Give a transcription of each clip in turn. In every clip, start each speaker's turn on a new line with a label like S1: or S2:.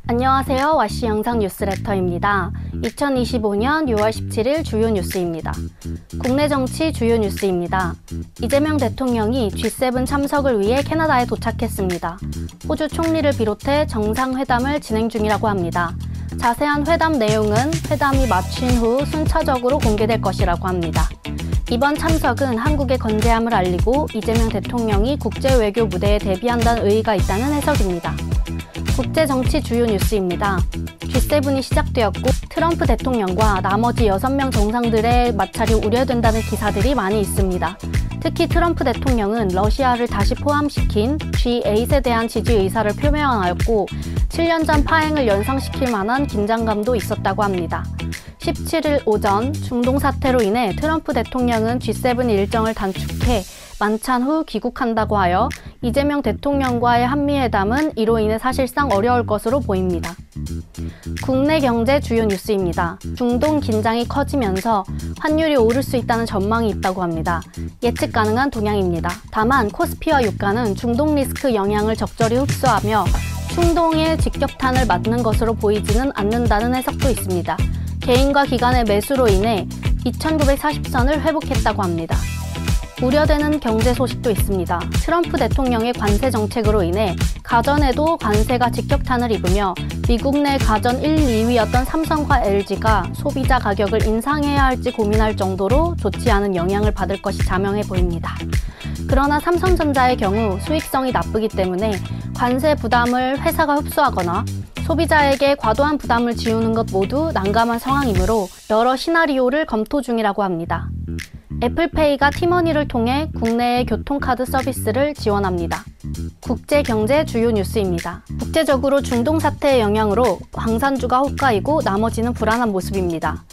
S1: 안녕하세요. 와씨 영상 뉴스레터입니다. 2025년 6월 17일 주요 뉴스입니다. 국내 정치 주요 뉴스입니다. 이재명 대통령이 G7 참석을 위해 캐나다에 도착했습니다. 호주 총리를 비롯해 정상회담을 진행 중이라고 합니다. 자세한 회담 내용은 회담이 마친 후 순차적으로 공개될 것이라고 합니다. 이번 참석은 한국의 건재함을 알리고 이재명 대통령이 국제외교 무대에 대비한다는 의의가 있다는 해석입니다. 국제정치 주요 뉴스입니다. G7이 시작되었고 트럼프 대통령과 나머지 6명 정상들의 마찰이 우려된다는 기사들이 많이 있습니다. 특히 트럼프 대통령은 러시아를 다시 포함시킨 G8에 대한 지지 의사를 표명하였고 7년 전 파행을 연상시킬 만한 긴장감도 있었다고 합니다. 17일 오전 중동 사태로 인해 트럼프 대통령은 G7 일정을 단축해 만찬 후 귀국한다고 하여 이재명 대통령과의 한미회담은 이로 인해 사실상 어려울 것으로 보입니다. 국내 경제 주요 뉴스입니다. 중동 긴장이 커지면서 환율이 오를 수 있다는 전망이 있다고 합니다. 예측 가능한 동향입니다. 다만 코스피와 유가는 중동 리스크 영향을 적절히 흡수하며 충동의 직격탄을 맞는 것으로 보이지는 않는다는 해석도 있습니다. 개인과 기관의 매수로 인해 2940선을 회복했다고 합니다. 우려되는 경제 소식도 있습니다. 트럼프 대통령의 관세 정책으로 인해 가전에도 관세가 직격탄을 입으며 미국 내 가전 1, 2위였던 삼성과 LG가 소비자 가격을 인상해야 할지 고민할 정도로 좋지 않은 영향을 받을 것이 자명해 보입니다. 그러나 삼성전자의 경우 수익성이 나쁘기 때문에 관세 부담을 회사가 흡수하거나 소비자에게 과도한 부담을 지우는 것 모두 난감한 상황이므로 여러 시나리오를 검토 중이라고 합니다. 애플페이가 티머니를 통해 국내의 교통카드 서비스를 지원합니다. 국제경제 주요 뉴스입니다. 국제적으로 중동 사태의 영향으로 광산주가 호가이고 나머지는 불안한 모습입니다.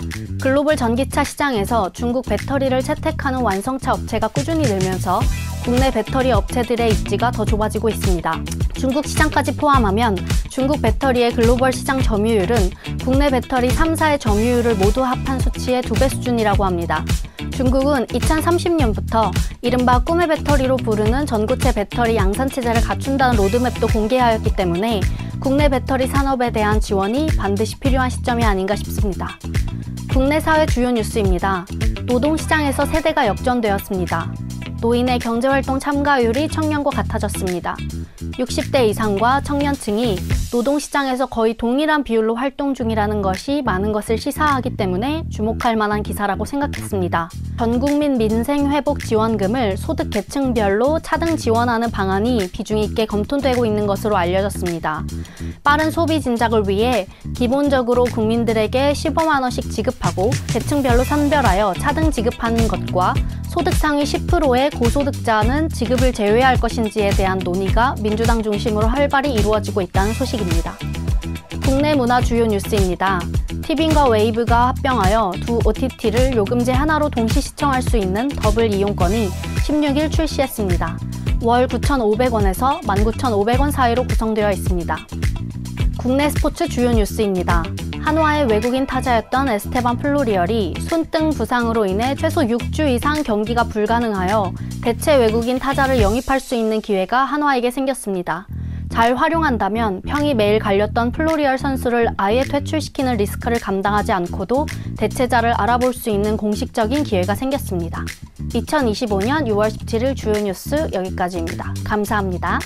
S1: 글로벌 전기차 시장에서 중국 배터리를 채택하는 완성차 업체가 꾸준히 늘면서 국내 배터리 업체들의 입지가 더 좁아지고 있습니다. 중국 시장까지 포함하면 중국 배터리의 글로벌 시장 점유율은 국내 배터리 3사의 점유율을 모두 합한 수치의 2배 수준이라고 합니다. 중국은 2030년부터 이른바 꿈의 배터리로 부르는 전고체 배터리 양산체제를 갖춘다는 로드맵도 공개하였기 때문에 국내 배터리 산업에 대한 지원이 반드시 필요한 시점이 아닌가 싶습니다. 국내 사회 주요 뉴스입니다. 노동시장에서 세대가 역전되었습니다. 노인의 경제활동 참가율이 청년과 같아졌습니다. 60대 이상과 청년층이 노동시장에서 거의 동일한 비율로 활동 중이라는 것이 많은 것을 시사하기 때문에 주목할 만한 기사라고 생각했습니다. 전국민 민생회복지원금을 소득 계층별로 차등 지원하는 방안이 비중 있게 검토되고 있는 것으로 알려졌습니다. 빠른 소비 진작을 위해 기본적으로 국민들에게 15만 원씩 지급하고 계층별로 선별하여 차등 지급하는 것과 소득 상위 10%의 고소득자는 지급을 제외할 것인지에 대한 논의가 민주당 중심으로 활발히 이루어지고 있다는 소식입니다. 국내 문화 주요 뉴스입니다. 티빙과 웨이브가 합병하여 두 OTT를 요금제 하나로 동시 시청할 수 있는 더블 이용권이 16일 출시했습니다. 월 9,500원에서 19,500원 사이로 구성되어 있습니다. 국내 스포츠 주요 뉴스입니다. 한화의 외국인 타자였던 에스테반 플로리얼이 손등 부상으로 인해 최소 6주 이상 경기가 불가능하여 대체 외국인 타자를 영입할 수 있는 기회가 한화에게 생겼습니다. 잘 활용한다면 평이 매일 갈렸던 플로리얼 선수를 아예 퇴출시키는 리스크를 감당하지 않고도 대체자를 알아볼 수 있는 공식적인 기회가 생겼습니다. 2025년 6월 17일 주요 뉴스 여기까지입니다. 감사합니다.